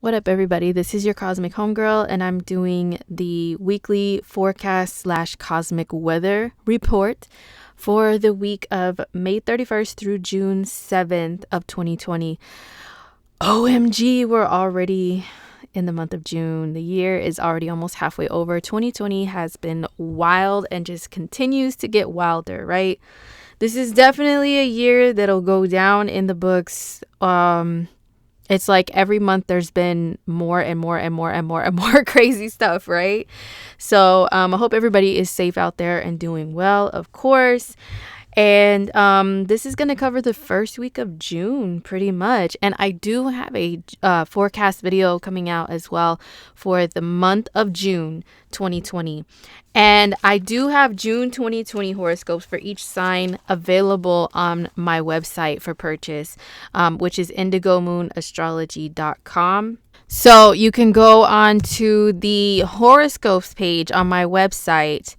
What up, everybody? This is your Cosmic Homegirl, and I'm doing the weekly forecast / cosmic weather report for the week of May 31st through June 7th of 2020. OMG, we're already in the month of June. The year is already almost halfway over. 2020 has been wild and just continues to get wilder, right? This is definitely a year that'll go down in the books. It's like every month there's been more and more and more and more and more crazy stuff, right? So I hope everybody is safe out there and doing well, of course. And this is going to cover the first week of June pretty much. And I do have a forecast video coming out as well for the month of June 2020. And I do have June 2020 horoscopes for each sign available on my website for purchase, which is indigomoon.astrology.com. So you can go on to the horoscopes page on my website,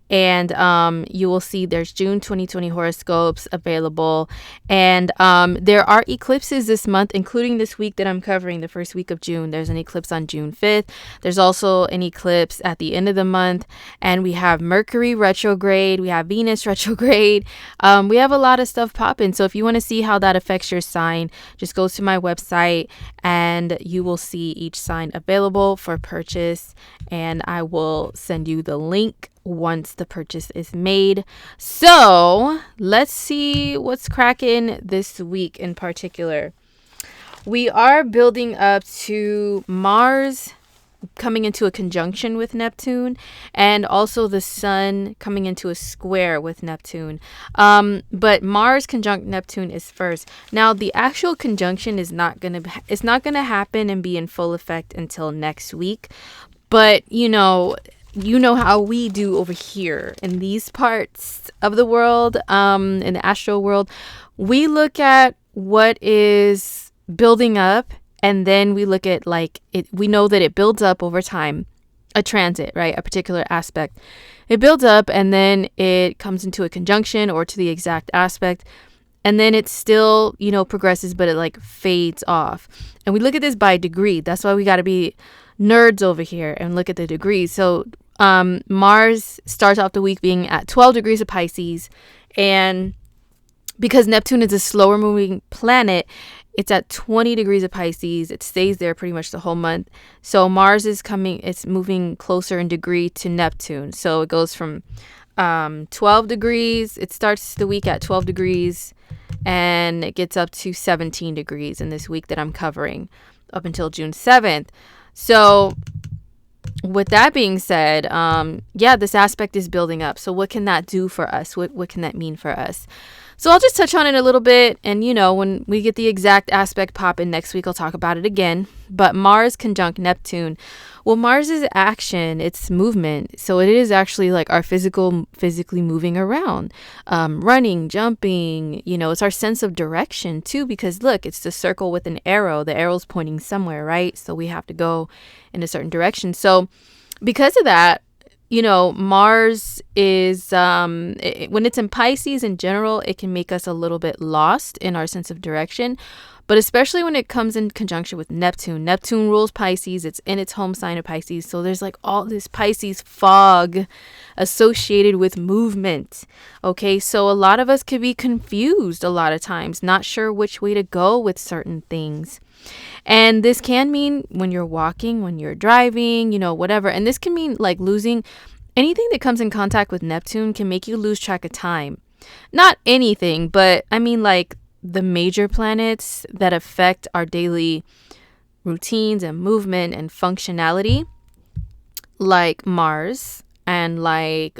and you will see there's June 2020 horoscopes available. And there are eclipses this month, including this week that I'm covering, the first week of June. There's an eclipse on June 5th. There's also an eclipse at the end of the month. And we have Mercury retrograde. We have Venus retrograde. We have a lot of stuff popping. So if you want to see how that affects your sign, just go to my website and you will see each sign available for purchase. And I will send you the link once the purchase is made. So let's see what's cracking this week in particular. We are building up to Mars coming into a conjunction with Neptune, and also the Sun coming into a square with Neptune. But Mars conjunct Neptune is first. Now the actual conjunction is not gonna happen and be in full effect until next week. But you know how we do over here in these parts of the world, in the astral world. We look at what is building up, and then we look at we know that it builds up over time, a transit, right? A particular aspect. It builds up and then it comes into a conjunction or to the exact aspect. And then it still, progresses, but it fades off. And we look at this by degree. That's why we got to be nerds over here and look at the degrees. So Mars starts off the week being at 12 degrees of Pisces. And because Neptune is a slower moving planet, it's at 20 degrees of Pisces. It stays there pretty much the whole month. So Mars is it's moving closer in degree to Neptune. So it goes from 12 degrees. It starts the week at 12 degrees and it gets up to 17 degrees in this week that I'm covering up until June 7th. So with that being said, this aspect is building up. So what can that do for us? What can that mean for us? So I'll just touch on it a little bit. And, when we get the exact aspect popping next week, I'll talk about it again. But Mars conjunct Neptune. Well, Mars is action. It's movement. So it is actually our physically moving around, running, jumping. It's our sense of direction, too, because, look, it's the circle with an arrow. The arrow's pointing somewhere, right? So we have to go in a certain direction. So because of that, Mars is, when it's in Pisces in general, it can make us a little bit lost in our sense of direction. But especially when it comes in conjunction with Neptune. Neptune rules Pisces. It's in its home sign of Pisces. So there's all this Pisces fog associated with movement. Okay, so a lot of us could be confused a lot of times, not sure which way to go with certain things. And this can mean when you're walking, when you're driving, whatever. And this can mean losing anything that comes in contact with Neptune can make you lose track of time. Not anything, but I mean the major planets that affect our daily routines and movement and functionality, like Mars and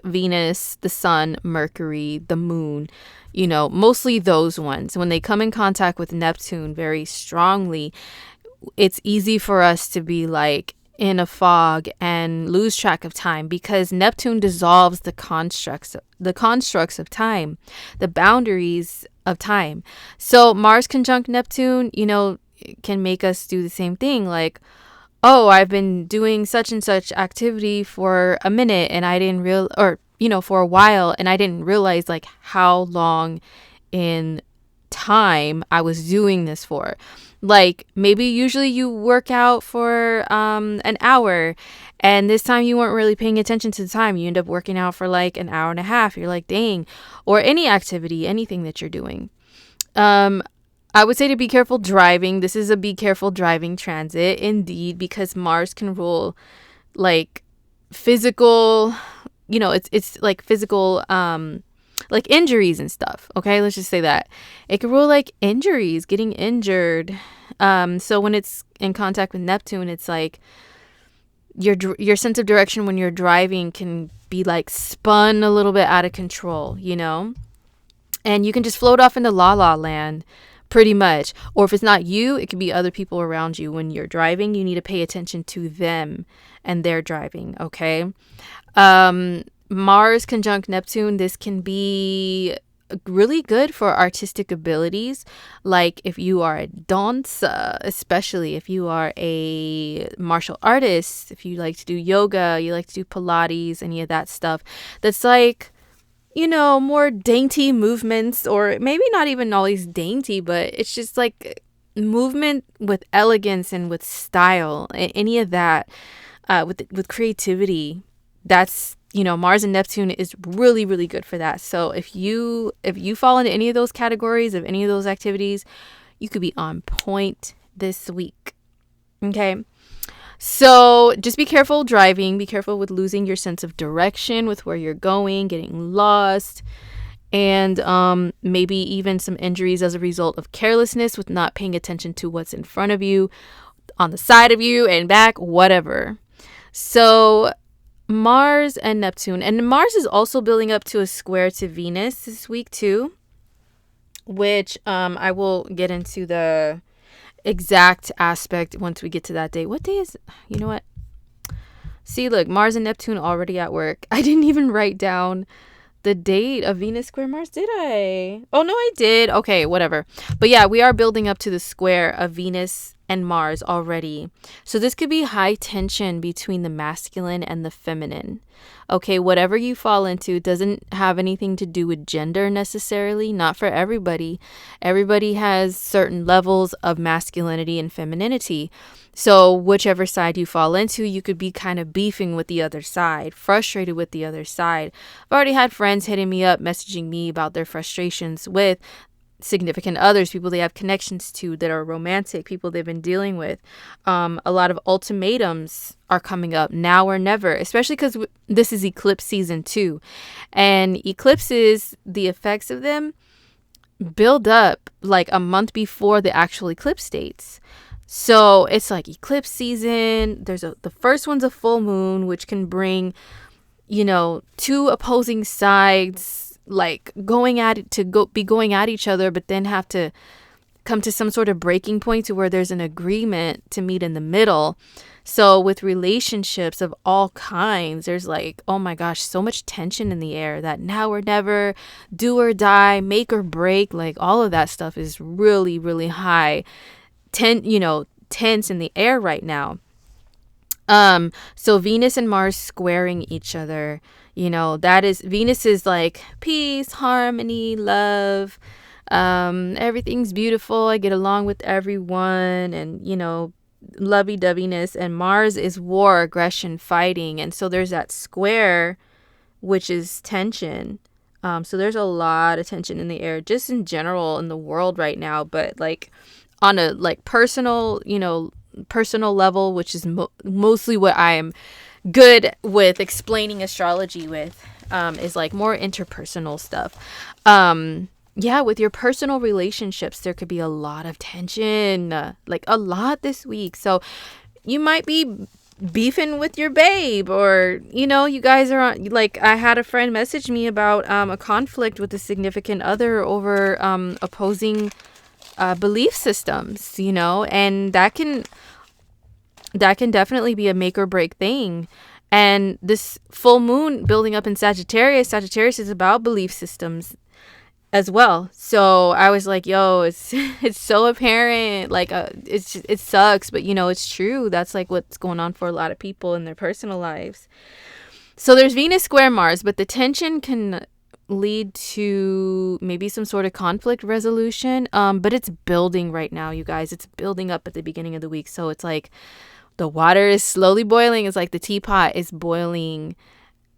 Venus, the Sun, Mercury, the Moon, mostly those ones. When they come in contact with Neptune very strongly, it's easy for us to be in a fog and lose track of time, because Neptune dissolves the constructs of time, the boundaries of time. So Mars conjunct Neptune, can make us do the same thing. Oh, I've been doing such and such activity for a minute and I didn't for a while, and I didn't realize how long in time I was doing this for. Like maybe usually you work out for an hour, and this time you weren't really paying attention to the time. You end up working out for like an hour and a half. You're like, dang. Or any activity, anything that you're doing. Um, I would say to be careful driving. This is a be careful driving transit indeed, because Mars can rule like physical, it's like physical like injuries and stuff. Okay, let's just say that. It can rule like injuries, getting injured. So when it's in contact with Neptune, it's like your sense of direction when you're driving can be like spun a little bit out of control, and you can just float off into la la land pretty much. Or if it's not you, it could be other people around you. When you're driving, you need to pay attention to them and their driving. Okay. Mars conjunct Neptune, this can be really good for artistic abilities. Like if you are a dancer, especially if you are a martial artist, if you like to do yoga, you like to do Pilates, any of that stuff. That's like, more dainty movements, or maybe not even always dainty, but it's just like movement with elegance and with style, any of that, with creativity. That's, Mars and Neptune is really, really good for that. So if you fall into any of those categories of any of those activities, you could be on point this week. Okay. So just be careful driving. Be careful with losing your sense of direction with where you're going, getting lost, and maybe even some injuries as a result of carelessness with not paying attention to what's in front of you, on the side of you, and back, whatever. So Mars and Neptune. And Mars is also building up to a square to Venus this week too, which I will get into the exact aspect once we get to that day. What day is, you know what? See, look, Mars and Neptune already at work. I didn't even write down the date of Venus square Mars, did I? Oh, no, I did. Okay, whatever. But yeah, we are building up to the square of Venus and Mars already. So this could be high tension between the masculine and the feminine. Okay, whatever you fall into doesn't have anything to do with gender necessarily, not for everybody. Everybody has certain levels of masculinity and femininity. So whichever side you fall into, you could be kind of beefing with the other side, frustrated with the other side. I've already had friends hitting me up, messaging me about their frustrations with significant others, people they have connections to that are romantic, people they've been dealing with. A lot of ultimatums are coming up, now or never, especially because this is eclipse season too. And eclipses, the effects of them build up like a month before the actual eclipse dates. So it's like eclipse season. The first one's a full moon, which can bring, two opposing sides like going at each other, but then have to come to some sort of breaking point to where there's an agreement to meet in the middle. So with relationships of all kinds, there's like, oh my gosh, so much tension in the air, that now or never, do or die, make or break, like all of that stuff is really, really high, tense in the air right now. So Venus and Mars squaring each other, Venus is like peace, harmony, love, everything's beautiful, I get along with everyone, and lovey-doveyness. And Mars is war, aggression, fighting. And so there's that square, which is tension. So there's a lot of tension in the air just in general in the world right now, but like on a like personal level, which is mostly what I am good with explaining astrology with, is like more interpersonal stuff. With your personal relationships, there could be a lot of tension, like a lot this week. So you might be beefing with your babe, or you guys are on, like, I had a friend message me about a conflict with a significant other over opposing belief systems, and that can definitely be a make or break thing. And this full moon building up in Sagittarius is about belief systems as well. So I was like, yo, it's so apparent, like it sucks, but it's true. That's like what's going on for a lot of people in their personal lives. So there's Venus square Mars, but the tension can lead to maybe some sort of conflict resolution. But it's building right now, you guys. It's building up at the beginning of the week. So it's like the water is slowly boiling. It's like the teapot is boiling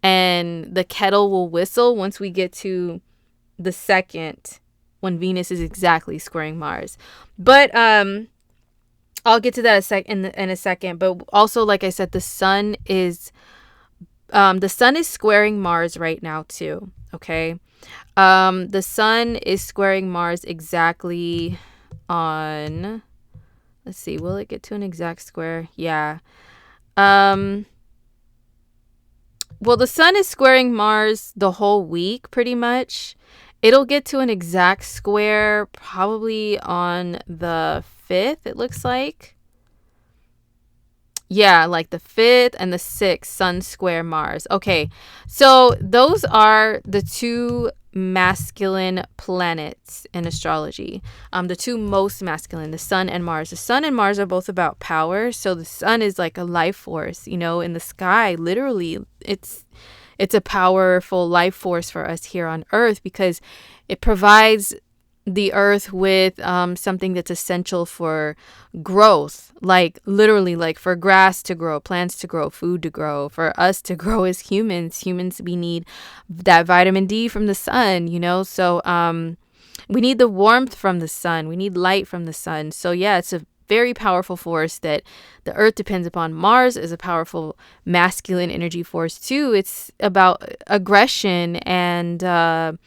and the kettle will whistle once we get to the second, when Venus is exactly squaring Mars. But I'll get to that in a second. But also, like I said, the sun is squaring Mars right now too. Okay. The sun is squaring Mars exactly on, let's see, will it get to an exact square? Yeah. Well, the sun is squaring Mars the whole week pretty much. It'll get to an exact square probably on the 5th, it looks like. Yeah, like the 5th and the 6th, Sun square Mars. Okay, so those are the two masculine planets in astrology. The two most masculine, the Sun and Mars. The Sun and Mars are both about power. So the Sun is like a life force, in the sky. Literally, it's a powerful life force for us here on Earth because it provides the earth with something that's essential for growth, like literally, like for grass to grow, plants to grow, food to grow, for us to grow as humans. We need that vitamin D from the sun, so we need the warmth from the sun, we need light from the sun. So yeah, it's a very powerful force that the earth depends upon. Mars is a powerful masculine energy force too. It's about aggression and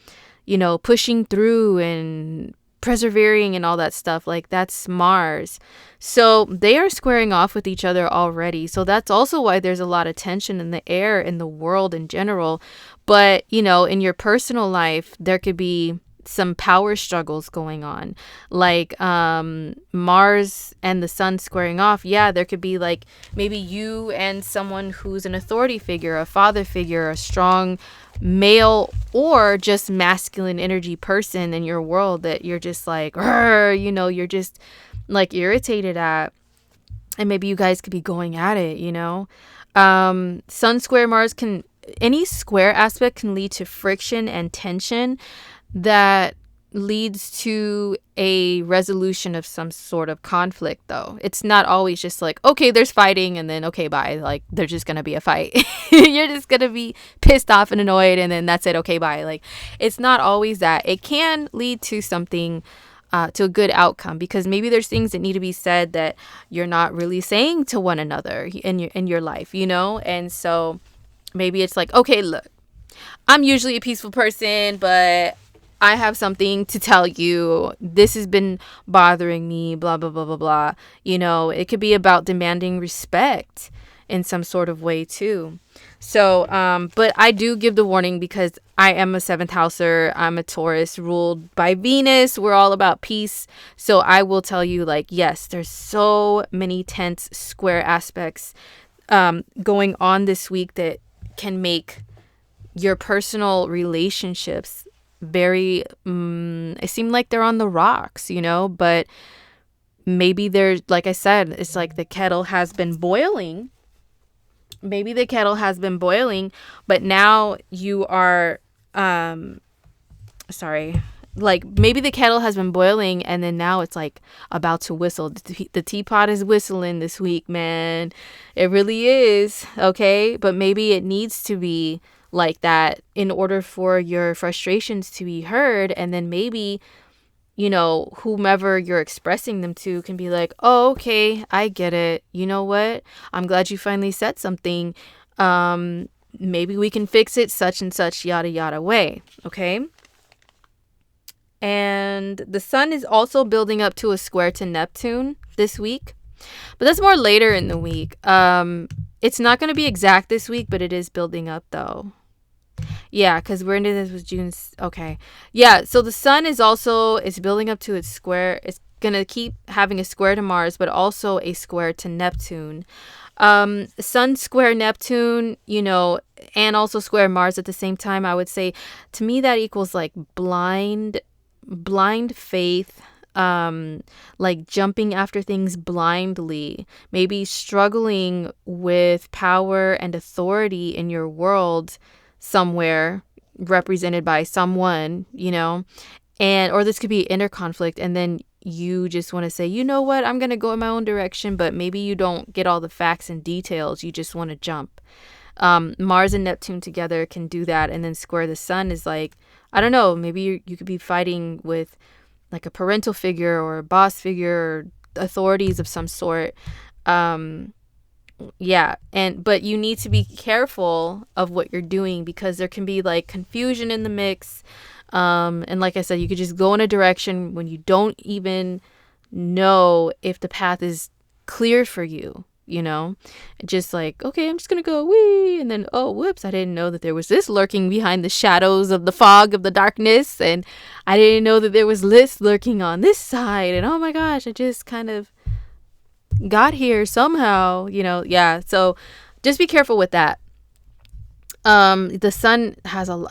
pushing through and persevering and all that stuff. Like, that's Mars. So they are squaring off with each other already. So that's also why there's a lot of tension in the air in the world in general. But, in your personal life, there could be some power struggles going on, like Mars and the sun squaring off. Yeah, there could be like maybe you and someone who's an authority figure, a father figure, a strong male or just masculine energy person in your world that you're just like, you're just like irritated at, and maybe you guys could be going at it. Sun square Mars any square aspect can lead to friction and tension that leads to a resolution of some sort of conflict, though. It's not always just like, okay, there's fighting and then, okay, bye. Like, there's just going to be a fight. You're just going to be pissed off and annoyed and then that's it. Okay, bye. Like, it's not always that. It can lead to something, to a good outcome, because maybe there's things that need to be said that you're not really saying to one another in your life, And so maybe it's like, okay, look, I'm usually a peaceful person, but I have something to tell you. This has been bothering me, blah, blah, blah, blah, blah. It could be about demanding respect in some sort of way too. So, but I do give the warning because I am a 7th houser. I'm a Taurus ruled by Venus. We're all about peace. So I will tell you, like, yes, there's so many tense square aspects going on this week that can make your personal relationships very it seemed like they're on the rocks, but maybe they're, like I said, it's like the kettle has been boiling. Maybe the kettle has been boiling, but now you are like maybe the kettle has been boiling and then now it's like about to whistle. The teapot is whistling this week, man. It really is. Okay, but maybe it needs to be like that in order for your frustrations to be heard, and then maybe whomever you're expressing them to can be like, oh, okay, I get it. You know what, I'm glad you finally said something. Maybe we can fix it such and such yada yada way. Okay. And the sun is also building up to a square to Neptune this week, but that's more later in the week. It's not going to be exact this week, but it is building up though. Yeah, because we're into this with June. Okay. Yeah, so the sun is building up to its square. It's going to keep having a square to Mars, but also a square to Neptune. Sun square Neptune, and also square Mars at the same time. I would say, to me, that equals like blind faith, like jumping after things blindly, maybe struggling with power and authority in your world somewhere, represented by someone, and or this could be inner conflict, and then you just want to say, you know what, I'm going to go in my own direction, but maybe you don't get all the facts and details. You just want to jump. Mars and Neptune together can do that, and then square the sun is like, I don't know, maybe you could be fighting with like a parental figure or a boss figure or authorities of some sort. Yeah, but you need to be careful of what you're doing, because there can be like confusion in the mix. And like I said, you could just go in a direction when you don't even know if the path is clear for you, just like, okay, I'm just gonna go wee, and then, oh, whoops, I didn't know that there was this lurking behind the shadows of the fog of the darkness, and I didn't know that there was this lurking on this side, and oh my gosh, I just kind of got here somehow, yeah. So just be careful with that. The sun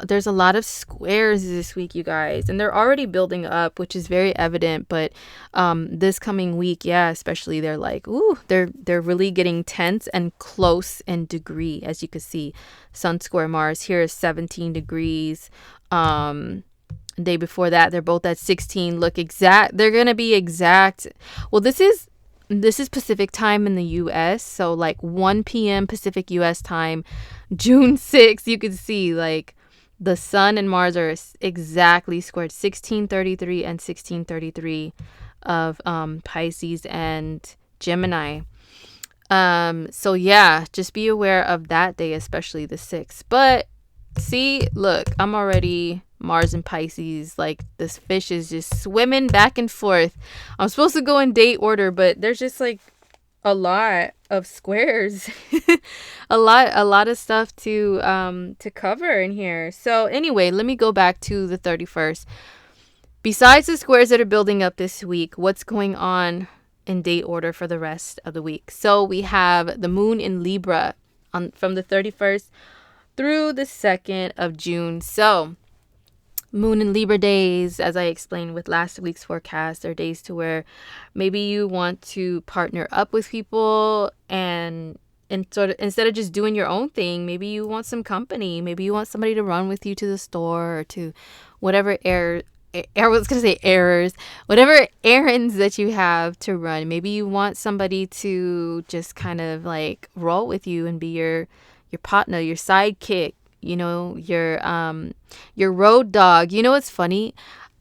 there's a lot of squares this week, you guys, and they're already building up, which is very evident, but this coming week, yeah, especially, they're like, ooh, they're really getting tense and close in degree. As you can see, sun square Mars here is 17 degrees. Day before that, they're both at 16. Look, exact, they're gonna be exact. Well, this is Pacific time in the US, so like 1 p.m. Pacific US time, June 6th, you can see like the sun and Mars are exactly squared, 1633 and 1633 of Pisces and Gemini. So yeah, just be aware of that day, especially the 6th. But see, look, I'm already Mars and Pisces, like this fish is just swimming back and forth. I'm supposed to go in date order, but there's just like a lot of squares, a lot of stuff to cover in here. So anyway, let me go back to the 31st. Besides the squares that are building up this week, what's going on in date order for the rest of the week? So we have the moon in Libra from the 31st through the 2nd of June. So moon in Libra days, as I explained with last week's forecast, are days to where maybe you want to partner up with people and sort of, instead of just doing your own thing, maybe you want some company. Maybe you want somebody to run with you to the store or to whatever whatever errands that you have to run. Maybe you want somebody to just kind of like roll with you and be your partner, your sidekick, your road dog. What's funny?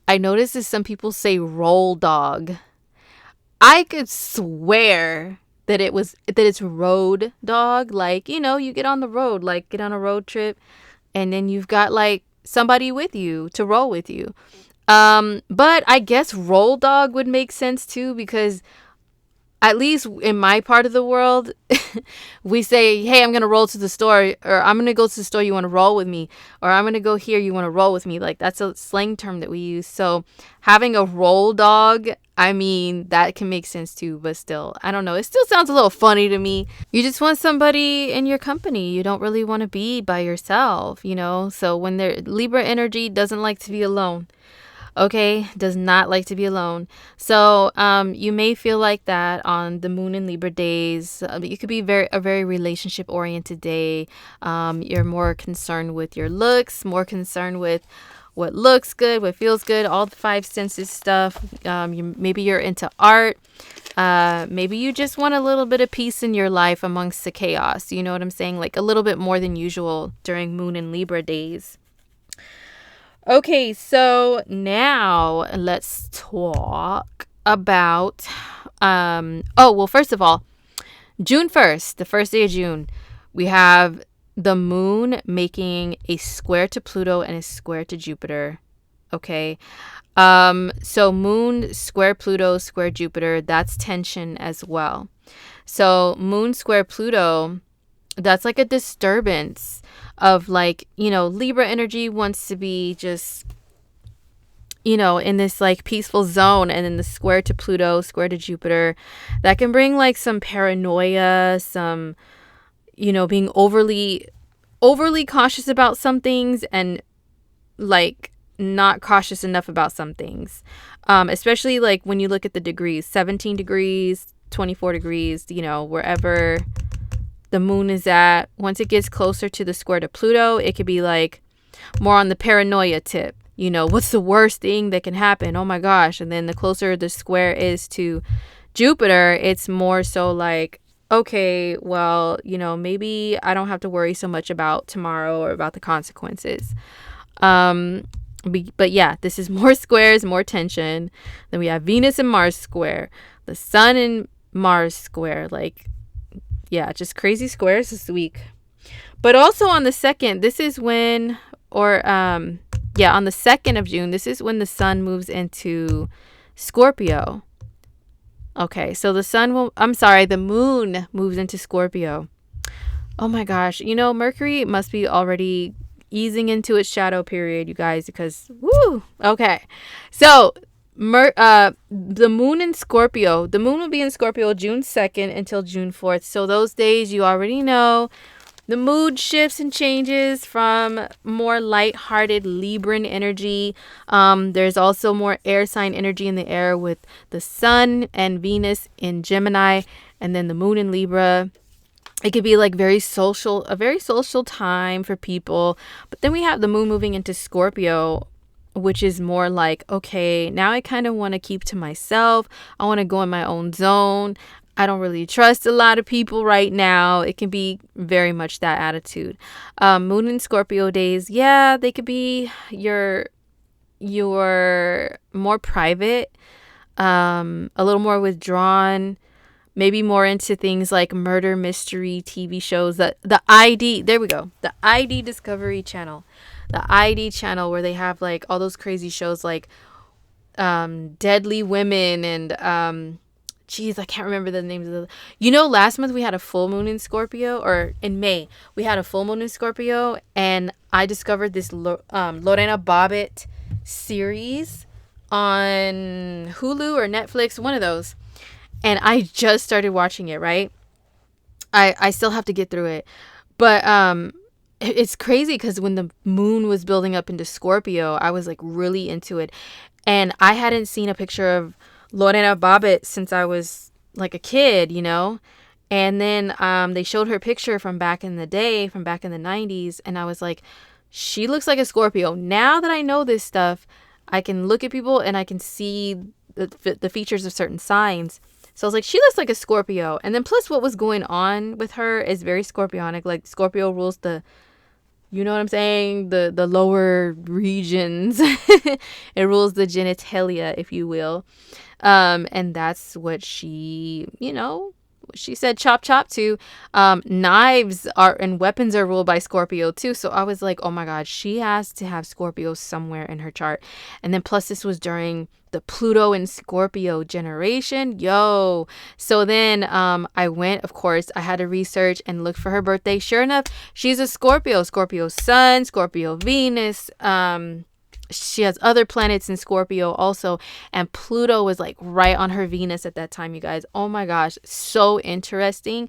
I noticed that some people say roll dog. I could swear that it's road dog. Like, you get on the road, like get on a road trip, and then you've got like somebody with you to roll with you. But I guess roll dog would make sense too, because at least in my part of the world, we say, hey, I'm going to roll to the store, or I'm going to go to the store, you want to roll with me, or I'm going to go here, you want to roll with me. Like, that's a slang term that we use. So having a roll dog, I mean, that can make sense too, but still, I don't know. It still sounds a little funny to me. You just want somebody in your company. You don't really want to be by yourself, So when Libra energy doesn't like to be alone. Okay, does not like to be alone. So you may feel like that on the moon and Libra days. It could be a very relationship oriented day. You're more concerned with your looks, more concerned with what looks good, what feels good, all the five senses stuff. Maybe you're into art. Maybe you just want a little bit of peace in your life amongst the chaos. You know what I'm saying? Like a little bit more than usual during moon and Libra days. Okay, so now let's talk about, first of all, June 1st, the first day of June, we have the moon making a square to Pluto and a square to Jupiter. Okay, so moon square Pluto, square Jupiter, that's tension as well. So moon square Pluto, that's like a disturbance of like, Libra energy wants to be just, in this like peaceful zone. And then the square to Pluto, square to Jupiter, that can bring like some paranoia, some, being overly cautious about some things and like not cautious enough about some things. Especially like when you look at the degrees, 17 degrees, 24 degrees, wherever the moon is at. Once it gets closer to the square to Pluto, it could be like more on the paranoia tip. What's the worst thing that can happen? Oh my gosh. And then the closer the square is to Jupiter, it's more so like, okay, well, maybe I don't have to worry so much about tomorrow or about the consequences. But yeah, this is more squares, more tension. Then we have Venus and Mars square, the Sun and Mars square. Like, yeah, just crazy squares this week. But also on the 2nd, this is when, on the 2nd of June, this is when the Sun moves into Scorpio. Okay, so the moon moves into Scorpio. Oh my gosh, Mercury must be already easing into its shadow period, you guys, because, woo, okay. So, the moon in Scorpio, the moon will be in Scorpio June 2nd until June 4th. So those days, you already know, the mood shifts and changes from more lighthearted Libran energy. There's also more air sign energy in the air with the Sun and Venus in Gemini, and then the moon in Libra. It could be like a very social time for people. But then we have the moon moving into Scorpio, which is more like, okay, now I kind of want to keep to myself. I want to go in my own zone. I don't really trust a lot of people right now. It can be very much that attitude. Moon and Scorpio days, yeah, they could be your more private, a little more withdrawn, maybe more into things like murder mystery TV shows. That the ID, there we go, the ID Discovery Channel, the ID channel where they have like all those crazy shows like Deadly Women and I can't remember the names of last month we had a full moon in Scorpio, or in May, we had a full moon in Scorpio, and I discovered this Lorena Bobbitt series on Hulu or Netflix, one of those. And I just started watching it, right? I still have to get through it. But it's crazy because when the moon was building up into Scorpio, I was like really into it. And I hadn't seen a picture of Lorena Bobbitt since I was like a kid, And then they showed her picture from back in the day, from back in the 90s. And I was like, she looks like a Scorpio. Now that I know this stuff, I can look at people and I can see the features of certain signs. So I was like, she looks like a Scorpio. And then plus what was going on with her is very Scorpionic. Like Scorpio rules you know what I'm saying? The lower regions. It rules the genitalia, if you will. And that's what she said chop chop to. Knives and weapons are ruled by Scorpio too. So I was like, oh my God, she has to have Scorpio somewhere in her chart. And then plus this was during the Pluto and Scorpio generation. Yo. So then I went, of course, I had to research and look for her birthday. Sure enough, she's a Scorpio Sun, Scorpio Venus. She has other planets in Scorpio also, and Pluto was like right on her Venus at that time, you guys. Oh my gosh, so interesting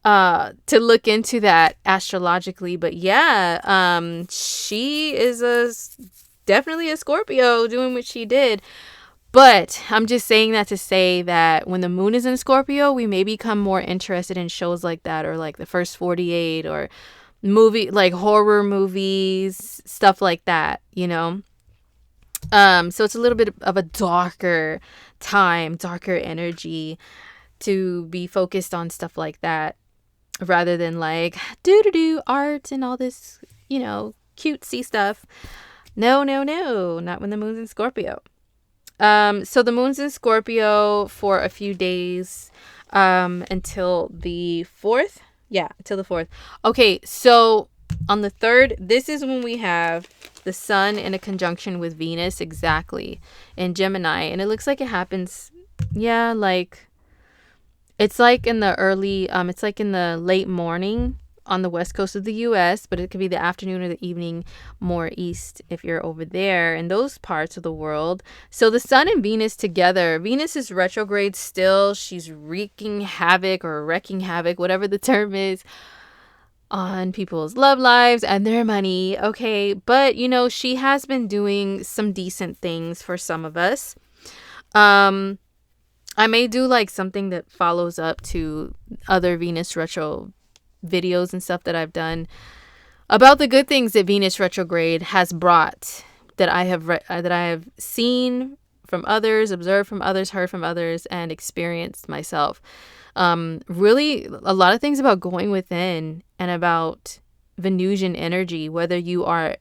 to look into that astrologically. But yeah, she is definitely a Scorpio doing what she did. But I'm just saying that to say that when the moon is in Scorpio, we may become more interested in shows like that, or like The First 48, or like horror movies, stuff like that, So it's a little bit of a darker time, darker energy to be focused on stuff like that rather than like art and all this, cutesy stuff. No, not when the moon's in Scorpio. So the moon's in Scorpio for a few days until the 4th. Yeah, until the 4th. Okay, so on the 3rd, this is when we have the Sun in a conjunction with Venus exactly in Gemini. And it looks like it happens, it's like in the late morning on the west coast of the U.S., but it could be the afternoon or the evening more east if you're over there in those parts of the world. So the Sun and Venus together, Venus is retrograde still. She's wreaking havoc, whatever the term is, on people's love lives and their money. Okay, but she has been doing some decent things for some of us. I may do like something that follows up to other Venus retro videos and stuff that I've done about the good things that Venus retrograde has brought, that I have seen from others, observed from others, heard from others, and experienced myself. Really, a lot of things about going within and about Venusian energy, whether you are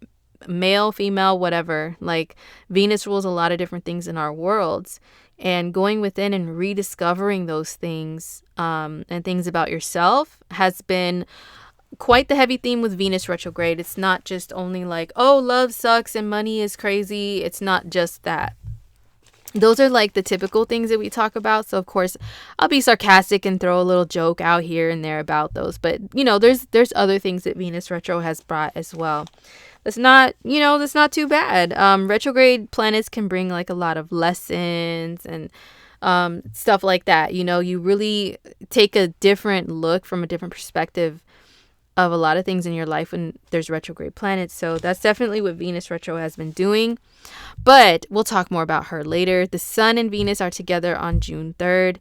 male, female, whatever. Like, Venus rules a lot of different things in our worlds, and going within and rediscovering those things, and things about yourself has been quite the heavy theme with Venus retrograde. It's not just only like, oh, love sucks and money is crazy. It's not just that. Those are like the typical things that we talk about. So of course I'll be sarcastic and throw a little joke out here and there about those. But there's other things that Venus retro has brought as well. That's not too bad. Retrograde planets can bring like a lot of lessons and stuff like that. You really take a different look from a different perspective of a lot of things in your life when there's retrograde planets. So that's definitely what Venus retro has been doing. But we'll talk more about her later. The Sun and Venus are together on June 3rd.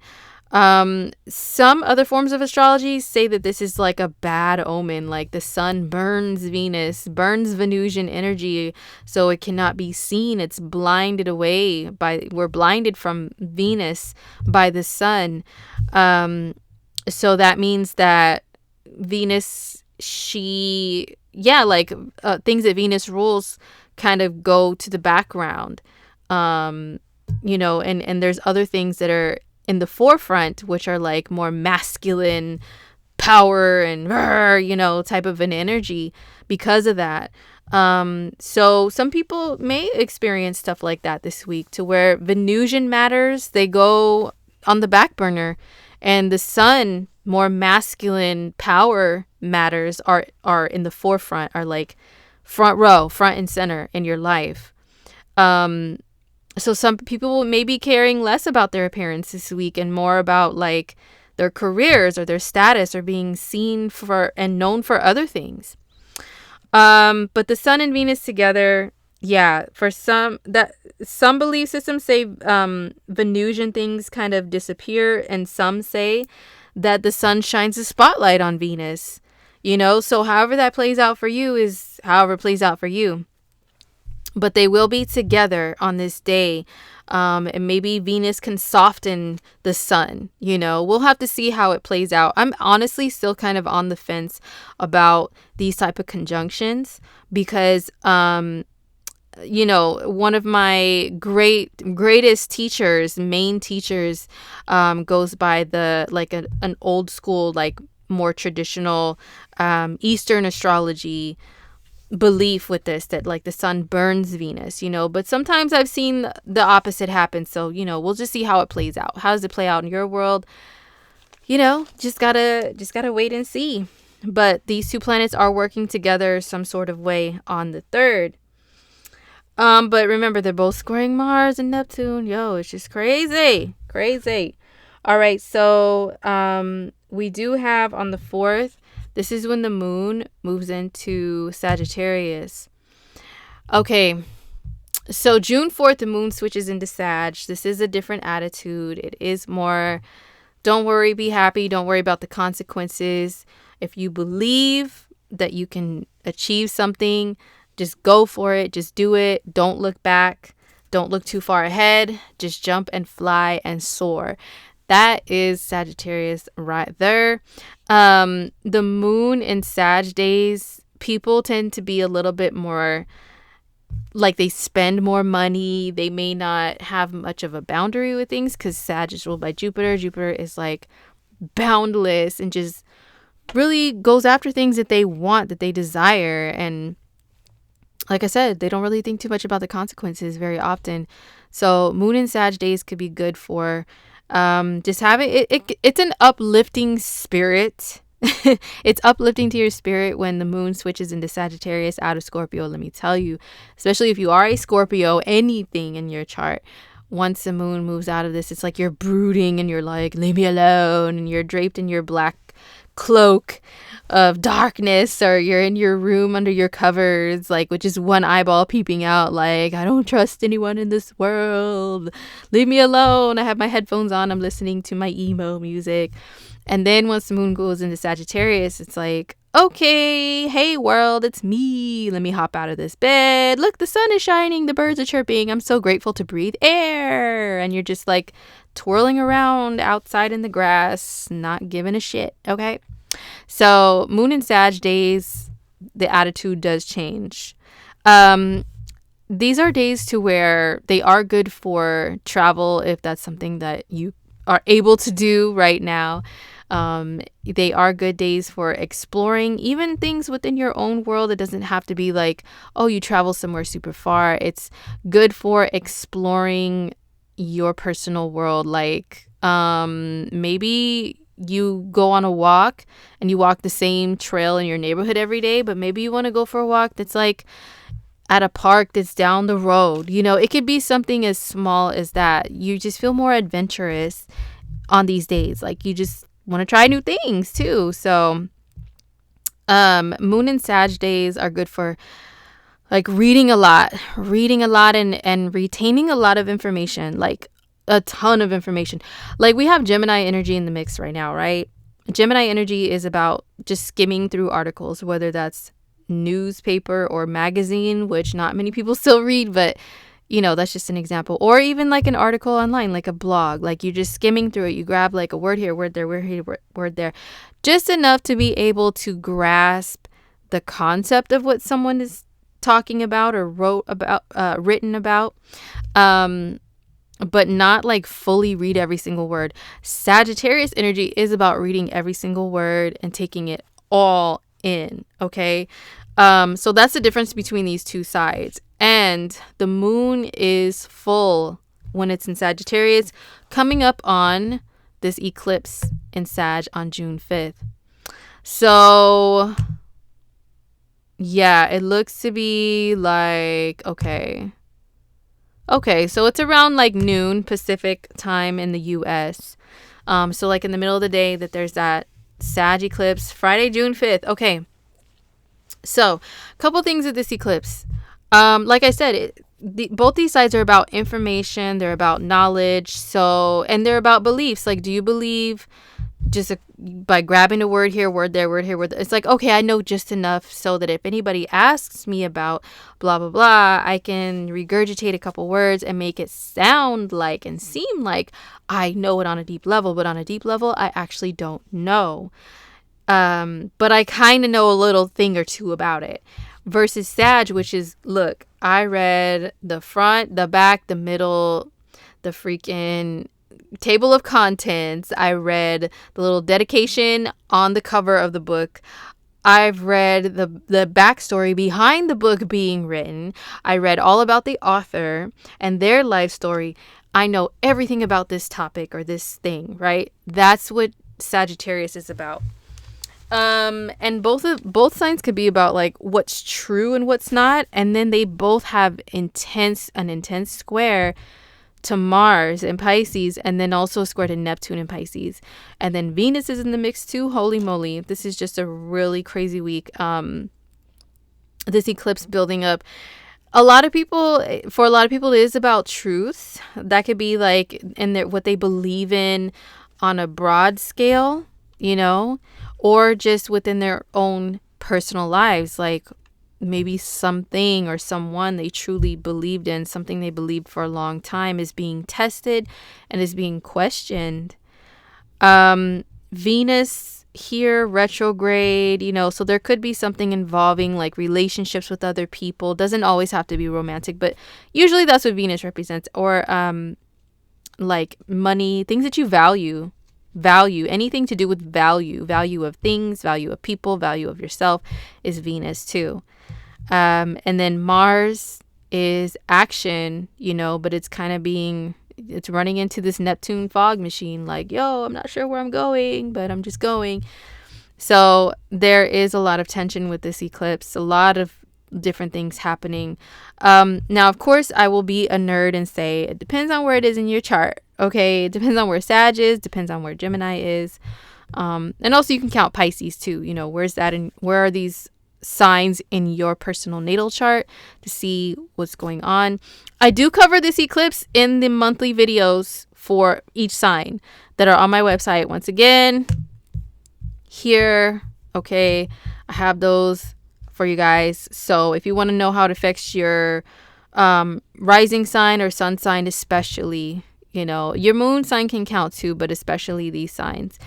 Some other forms of astrology say that this is like a bad omen, like the Sun burns Venus, burns Venusian energy, so it cannot be seen. It's blinded away we're blinded from Venus by the Sun. So that means that Venus, things that Venus rules kind of go to the background, and there's other things that are in the forefront, which are like more masculine power and type of an energy because of that. So some people may experience stuff like that this week, to where Venusian matters, they go on the back burner, and the Sun, more masculine power matters, are in the forefront, are like front row, front and center in your life. So some people may be caring less about their appearance this week and more about like their careers or their status, or being seen for and known for other things. But the Sun and Venus together, for some belief systems say Venusian things kind of disappear, and some say that the Sun shines a spotlight on Venus. So however that plays out for you is however it plays out for you. But they will be together on this day. And maybe Venus can soften the Sun. We'll have to see how it plays out. I'm honestly still kind of on the fence about these type of conjunctions, because one of my greatest teachers, main teachers, goes by an old school, like more traditional Eastern astrology belief with this, that like the Sun burns Venus, but sometimes I've seen the opposite happen. So we'll just see how it plays out. How does it play out in your world? Just gotta wait and see. But these two planets are working together some sort of way on the 3rd. But remember, they're both squaring Mars and Neptune. It's just crazy. All right, so we do have on the 4th, this is when the moon moves into Sagittarius. Okay, so June 4th, the moon switches into Sag. This is a different attitude. It is more, don't worry, be happy. Don't worry about the consequences. If you believe that you can achieve something, just go for it. Just do it. Don't look back. Don't look too far ahead. Just jump and fly and soar. That is Sagittarius right there. The moon in Sag days, people tend to be a little bit more like they spend more money. They may not have much of a boundary with things, because Sag is ruled by Jupiter. Jupiter is like boundless and just really goes after things that they want, that they desire. And like I said, they don't really think too much about the consequences very often. So moon in Sag days could be good for just having it's an uplifting spirit. It's uplifting to your spirit when the moon switches into Sagittarius out of Scorpio, let me tell you. Especially if you are a Scorpio, anything in your chart, once the moon moves out of this, it's like you're brooding and you're like, leave me alone, and you're draped in your black cloak of darkness, or you're in your room under your covers, like with just one eyeball peeping out, like, I don't trust anyone in this world, leave me alone. I have my headphones on, I'm listening to my emo music. And then once the moon goes into Sagittarius, it's like, Okay, hey world, it's me. Let me hop out of this bed. Look, the sun is shining, the birds are chirping. I'm so grateful to breathe air. And you're just like twirling around outside in the grass, not giving a shit, okay? So, Moon and Sag days, the attitude does change. Um, these are days to where they are good for travel if that's something that you are able to do right now. They are good days for exploring even things within your own world. It doesn't have to be like, oh, you travel somewhere super far. It's good for exploring your personal world. Like, maybe you go on a walk and you walk the same trail in your neighborhood every day, but maybe you want to go for a walk that's like at a park that's down the road. You know, it could be something as small as that. You just feel more adventurous on these days. Like you just want to try new things too. So Moon and Sag days are good for like reading a lot and retaining a lot of information, like a ton of information. Like we have Gemini energy in the mix right now, right? Gemini energy is about just skimming through articles, whether that's newspaper or magazine, which not many people still read, but you know, that's just an example. Or even like an article online, like a blog, like you're just skimming through it. You grab like a word here, word there, word here, word there, just enough to be able to grasp the concept of what someone is talking about or written about. But not like fully read every single word. Sagittarius energy is about reading every single word and taking it all in, okay? So that's the difference between these two sides. And the moon is full when it's in Sagittarius, coming up on this eclipse in Sag on June 5th. So yeah, it looks to be like, okay, so it's around like noon Pacific time in the US. So like in the middle of the day that there's that Sag eclipse, Friday, June 5th. Okay. So, a couple things with this eclipse. Like I said, both these sides are about information, they're about knowledge, and they're about beliefs. Like, do you believe just by grabbing a word here, word there, word here, word there? It's like, okay, I know just enough so that if anybody asks me about blah, blah, blah, I can regurgitate a couple words and make it sound like and seem like I know it on a deep level. But on a deep level, I actually don't know. But I kind of know a little thing or two about it. Versus Sag, which is, look, I read the front, the back, the middle, the freaking table of contents. I read the little dedication on the cover of the book. I've read the backstory behind the book being written. I read all about the author and their life story. I know everything about this topic or this thing, right? That's what Sagittarius is about. And both signs could be about like what's true and what's not, and then they both have an intense square to Mars in Pisces, and then also a square to Neptune in Pisces, and then Venus is in the mix too. Holy moly, this is just a really crazy week. This eclipse building up. For a lot of people, it is about truth. That could be like in what they believe in on a broad scale, you know, or just within their own personal lives, like maybe something or someone they truly believed in, something they believed for a long time is being tested and is being questioned. Venus here retrograde, you know, so there could be something involving like relationships with other people. Doesn't always have to be romantic, but usually that's what Venus represents. Or like money, things that you value, anything to do with value of things, value of people, value of yourself is Venus too. And then Mars is action, you know, but it's kind of it's running into this Neptune fog machine, like, yo, I'm not sure where I'm going, but I'm just going. So there is a lot of tension with this eclipse, a lot of different things happening. Now, of course, I will be a nerd and say it depends on where it is in your chart. Okay, it depends on where Sag is, depends on where Gemini is. And also you can count Pisces too. You know, where's that and where are these signs in your personal natal chart to see what's going on. I do cover this eclipse in the monthly videos for each sign that are on my website. Once again, here, okay, I have those for you guys. So if you want to know how it affects your rising sign or sun sign, especially, your moon sign can count too, but especially these signs,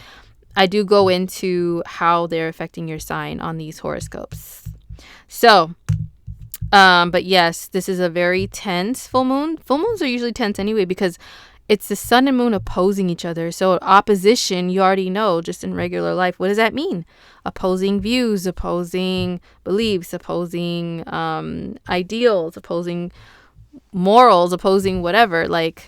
I do go into how they're affecting your sign on these horoscopes. So, but yes, this is a very tense full moon. Full moons are usually tense anyway because it's the sun and moon opposing each other. So opposition, you already know just in regular life. What does that mean? Opposing views, opposing beliefs, opposing ideals, opposing morals, opposing whatever, like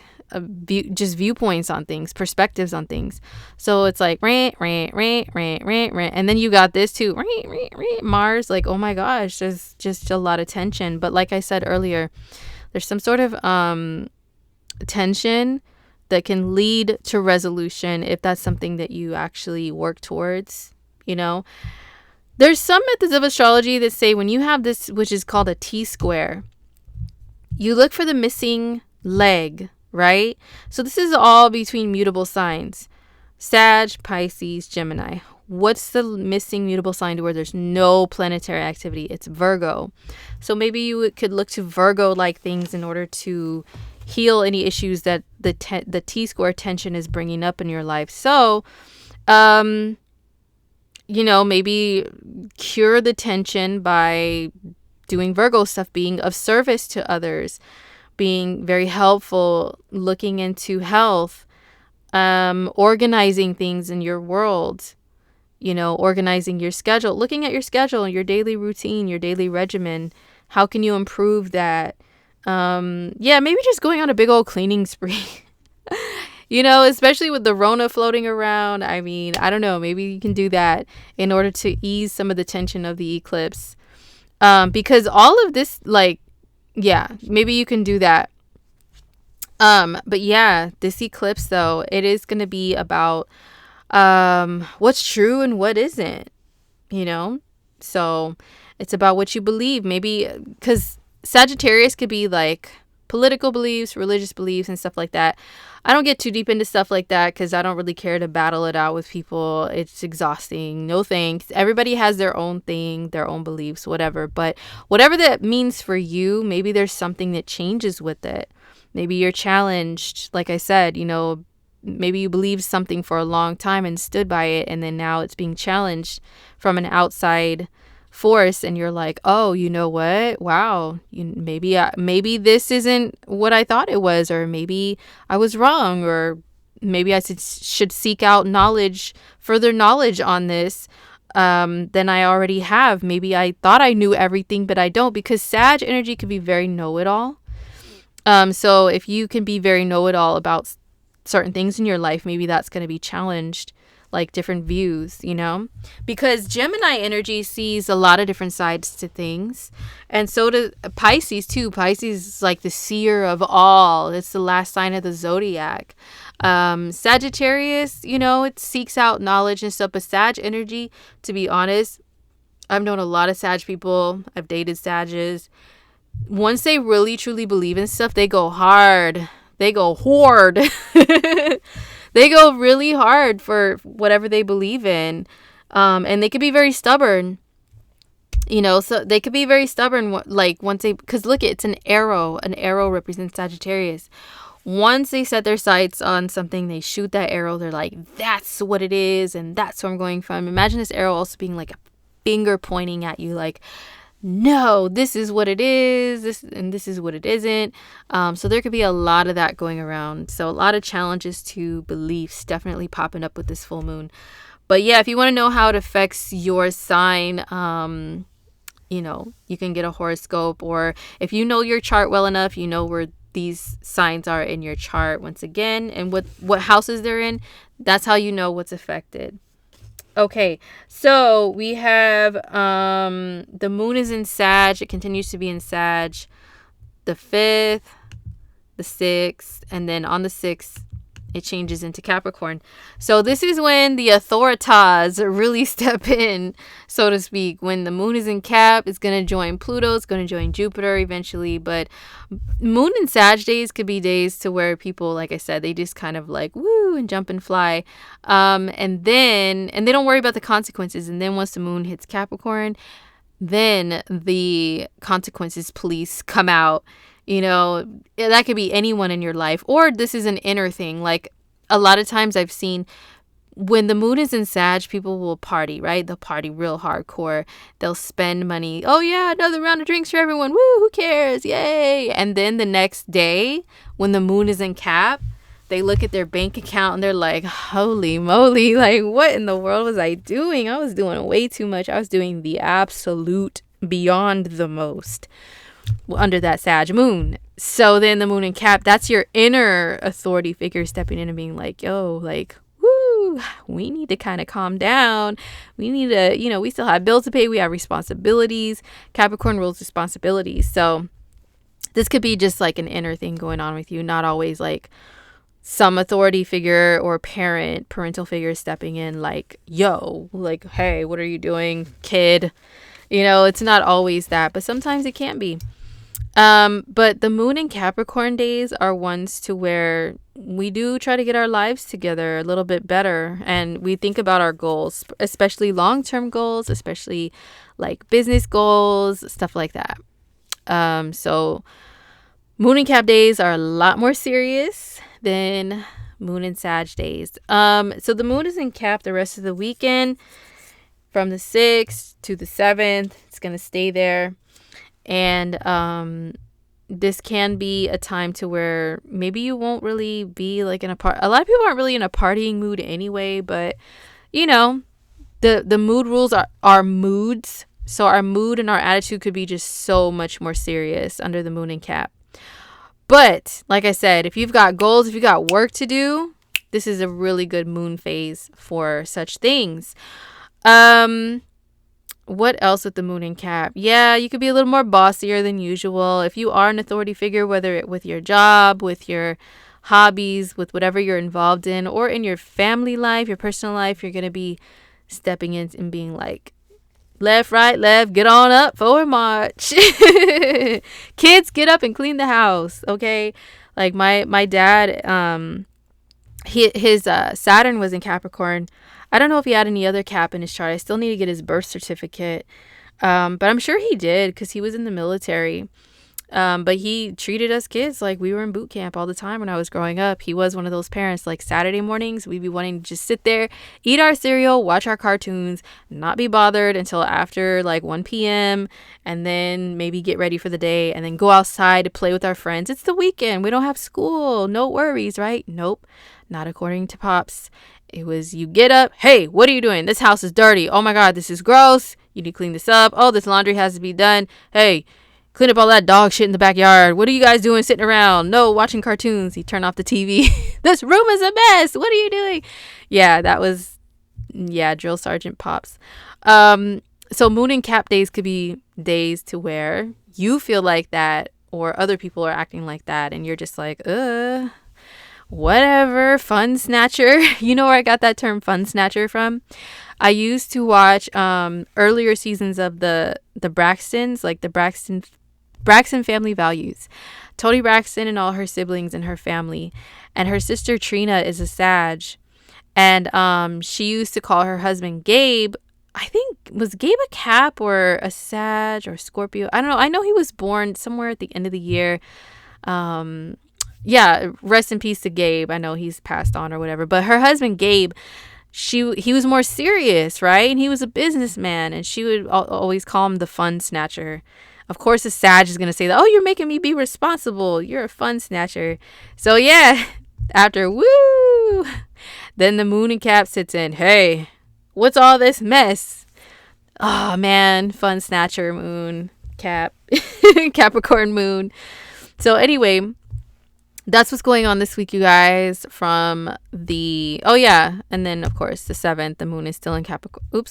just viewpoints on things, perspectives on things. So it's like rant, rant, rant, rant, rant, rant, and then you got this too, rant, rant, rant, Mars. Like, oh my gosh, there's just a lot of tension. But like I said earlier, there's some sort of tension that can lead to resolution if that's something that you actually work towards. There's some methods of astrology that say when you have this, which is called a T-square, you look for the missing leg, right? So this is all between mutable signs: Sag, Pisces, Gemini. What's the missing mutable sign to where there's no planetary activity? It's Virgo. So maybe you could look to Virgo-like things in order to heal any issues that the T-square tension is bringing up in your life. So, maybe cure the tension by doing Virgo stuff, being of service to others, being very helpful, looking into health, organizing things in your world, organizing your schedule, looking at your schedule, your daily routine, your daily regimen. How can you improve that? Maybe just going on a big old cleaning spree. Especially with the Rona floating around. I mean, I don't know. Maybe you can do that in order to ease some of the tension of the eclipse. Because all of this, maybe you can do that. But yeah, this eclipse though, it is going to be about, what's true and what isn't, so it's about what you believe. Maybe because Sagittarius could be like political beliefs, religious beliefs, and stuff like that. I don't get too deep into stuff like that because I don't really care to battle it out with people. It's exhausting. No thanks. Everybody has their own thing, their own beliefs, whatever. But whatever that means for you, maybe there's something that changes with it. Maybe you're challenged. Like I said, maybe you believed something for a long time and stood by it, and then now it's being challenged from an outside force, and you're like, oh, you know what? Wow, maybe this isn't what I thought it was, or maybe I was wrong, or maybe I should seek out further knowledge on this than I already have. Maybe I thought I knew everything, but I don't, because Sag energy could be very know-it-all. So if you can be very know-it-all about certain things in your life, maybe that's going to be challenged, like different views, because Gemini energy sees a lot of different sides to things. And so does Pisces too. Pisces is like the seer of all. It's the last sign of the zodiac. Sagittarius, it seeks out knowledge and stuff. But Sag energy, to be honest, I've known a lot of Sag people. I've dated Sages. Once they really truly believe in stuff, they go hard. They go hard. They go really hard for whatever they believe in. And they could be very stubborn. So they could be very stubborn, like once because look, it's an arrow. An arrow represents Sagittarius. Once they set their sights on something, they shoot that arrow. They're like, that's what it is, and that's where I'm going from. Imagine this arrow also being like a finger pointing at you, like, no, this is what it is, this is what it isn't. So there could be a lot of that going around. So a lot of challenges to beliefs definitely popping up with this full moon. But yeah, if you want to know how it affects your sign, you can get a horoscope, or if you know your chart well enough, you know where these signs are in your chart once again, and what houses they're in. That's how you know what's affected. Okay, so we have the moon is in Sag. It continues to be in Sag the 5th, the 6th, and then on the 6th it changes into Capricorn. So this is when the authoritas really step in, so to speak. When the moon is in Cap, it's going to join Pluto, it's going to join Jupiter eventually. But moon and Sag days could be days to where people, like I said, they just kind of like woo and jump and fly. And they don't worry about the consequences. And then once the moon hits Capricorn, then the consequences police come out. That could be anyone in your life, or this is an inner thing. Like a lot of times I've seen when the moon is in Sag, people will party, right? They'll party real hardcore. They'll spend money. Oh yeah, another round of drinks for everyone. Woo, who cares? Yay. And then the next day when the moon is in Cap, they look at their bank account and they're like, holy moly, like what in the world was I doing? I was doing way too much. I was doing the absolute beyond the most under that Sag moon. So then the moon in Cap, that's your inner authority figure stepping in and being like, yo, like, woo, we need to kind of calm down. We need to, we still have bills to pay. We have responsibilities. Capricorn rules responsibilities. So this could be just like an inner thing going on with you, not always like some authority figure or parental figure stepping in like, yo, like, hey, what are you doing, kid? It's not always that, but sometimes it can be. But the moon in Capricorn days are ones to where we do try to get our lives together a little bit better. And we think about our goals, especially long-term goals, especially like business goals, stuff like that. So moon in Cap days are a lot more serious than moon in Sag days. So the moon is in Cap the rest of the weekend. From the 6th to the 7th, it's going to stay there. And this can be a time to where maybe you won't really be like in a lot of people aren't really in a partying mood anyway, but the mood rules are moods. So our mood and our attitude could be just so much more serious under the moon in Cap. But like I said, if you've got goals, if you've got work to do, this is a really good moon phase for such things. What else with the moon in Cap? Yeah, you could be a little more bossier than usual. If you are an authority figure, whether it with your job, with your hobbies, with whatever you're involved in, or in your family life, your personal life, you're going to be stepping in and being like, left, right, left, get on up, forward march. Kids, get up and clean the house, okay? Like my dad, his Saturn was in Capricorn. I don't know if he had any other Cap in his chart. I still need to get his birth certificate. But I'm sure he did because he was in the military. But he treated us kids like we were in boot camp all the time when I was growing up. He was one of those parents, like Saturday mornings, we'd be wanting to just sit there, eat our cereal, watch our cartoons, not be bothered until after like 1 p.m. and then maybe get ready for the day and then go outside to play with our friends. It's the weekend. We don't have school. No worries, right? Nope. Not according to Pops. It was you get up. Hey, what are you doing? This house is dirty. Oh my God, this is gross. You need to clean this up. Oh, this laundry has to be done. Hey, clean up all that dog shit in the backyard. What are you guys doing sitting around? No, watching cartoons. You turn off the TV. This room is a mess. What are you doing? Yeah, that was, Drill Sergeant Pops. So moon and Cap days could be days to where you feel like that or other people are acting like that. And you're just like, whatever, fun snatcher. You know where I got that term fun snatcher from? I used to watch earlier seasons of the Braxtons, like the Braxton Family Values. Toni Braxton and all her siblings and her family. And her sister Trina is a Sag. And she used to call her husband Gabe. I think, was Gabe a Cap or a Sag or Scorpio? I don't know. I know he was born somewhere at the end of the year. Yeah, rest in peace to Gabe. I know he's passed on or whatever. But her husband, Gabe, he was more serious, right? And he was a businessman. And she would always call him the fun snatcher. Of course, a Sag is going to say that, oh, you're making me be responsible. You're a fun snatcher. So, yeah, after woo, then the moon and Cap sits in. Hey, what's all this mess? Oh, man, fun snatcher, moon, Cap, Capricorn moon. So, anyway, that's what's going on this week, you guys, from and then of course the 7th, the moon is still in Capricorn.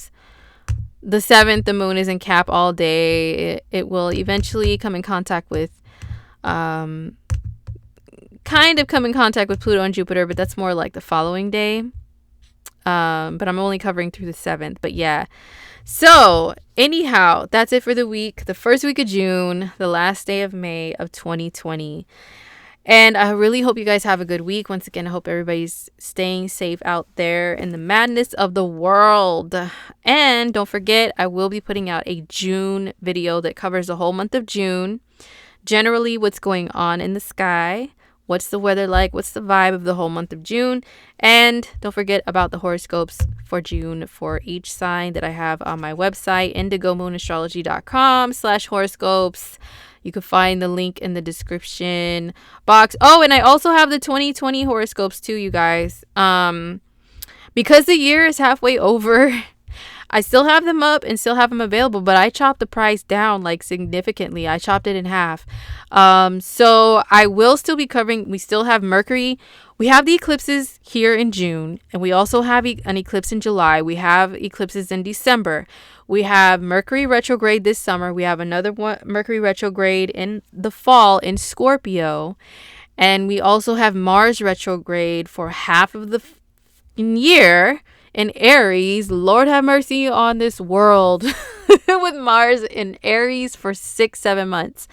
The 7th, the moon is in Cap all day. It will eventually come in contact with kind of come in contact with Pluto and Jupiter, but that's more like the following day. But I'm only covering through the 7th. But yeah. So anyhow, that's it for the week. The first week of June, the last day of May of 2020. And I really hope you guys have a good week. Once again, I hope everybody's staying safe out there in the madness of the world. And don't forget, I will be putting out a June video that covers the whole month of June. Generally, what's going on in the sky. What's the weather like? What's the vibe of the whole month of June? And don't forget about the horoscopes for June for each sign that I have on my website, indigomoonAstrology.com/horoscopes. You can find the link in the description box. Oh, and I also have the 2020 horoscopes too, you guys. Because the year is halfway over, I still have them up and still have them available, but I chopped the price down like significantly. I chopped it in half. So I will still be covering. We still have Mercury. We have the eclipses here in June, and we also have an eclipse in July. We have eclipses in December. We have Mercury retrograde this summer. We have another one, Mercury retrograde in the fall in Scorpio. And we also have Mars retrograde for half of the year in Aries. Lord have mercy on this world with Mars in Aries for 6-7 months.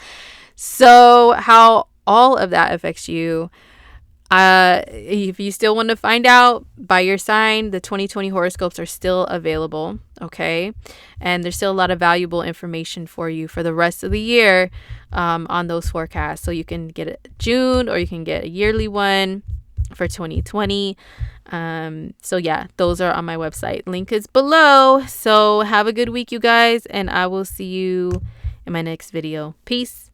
So how all of that affects you. If you still want to find out by your sign, the 2020 horoscopes are still available. Okay. And there's still a lot of valuable information for you for the rest of the year on those forecasts. So you can get a June or you can get a yearly one for 2020. So yeah, those are on my website. Link is below. So have a good week, you guys, and I will see you in my next video. Peace.